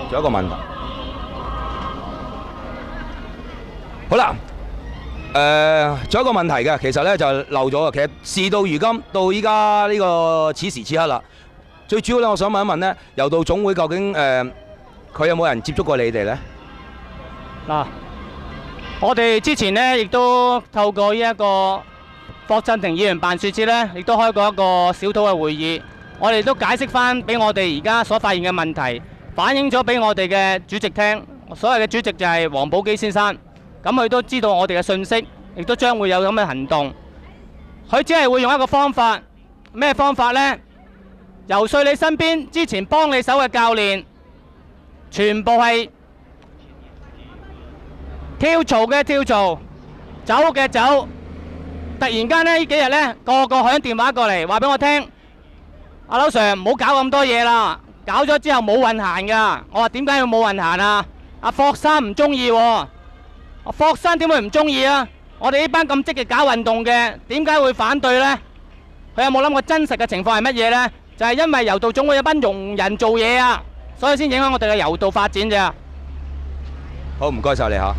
仲有一個問題。好啦，仲有一個問題嘅，其實咧就漏咗嘅。其實事到如今，到依家呢個此時此刻啦，最主要咧，我想問一問咧，柔道總會究竟佢有冇人接觸過你哋咧？嗱，我哋之前呢亦都透過呢一個霍震霆議員辦事處呢，亦都開過一個小組嘅會議，我哋都解釋翻俾我哋而家所發現嘅問題，反映咗俾我哋嘅主席聽。所謂嘅主席就係黃寶基先生，咁佢都知道我哋嘅信息，亦都將會有咁嘅行動。佢只係會用一個方法，咩方法呢？游說你身邊之前幫你手嘅教練，全部係跳槽嘅跳槽，走嘅走。突然間呢幾日呢，個個響電話過嚟話俾我聽，阿劉 Sir 唔好搞咁多嘢啦，搞咗之後冇運行㗎。我話點解要冇運行啊？阿霍生唔中意喎。霍生點會唔中意啊？我哋呢班咁積極搞運動嘅，點解會反對呢？佢有冇諗過真實嘅情況係乜嘢呢？就係因為柔道總會有班庸人做嘢啊，所以先影響我哋嘅柔道發展咋。好，唔該晒你嚇。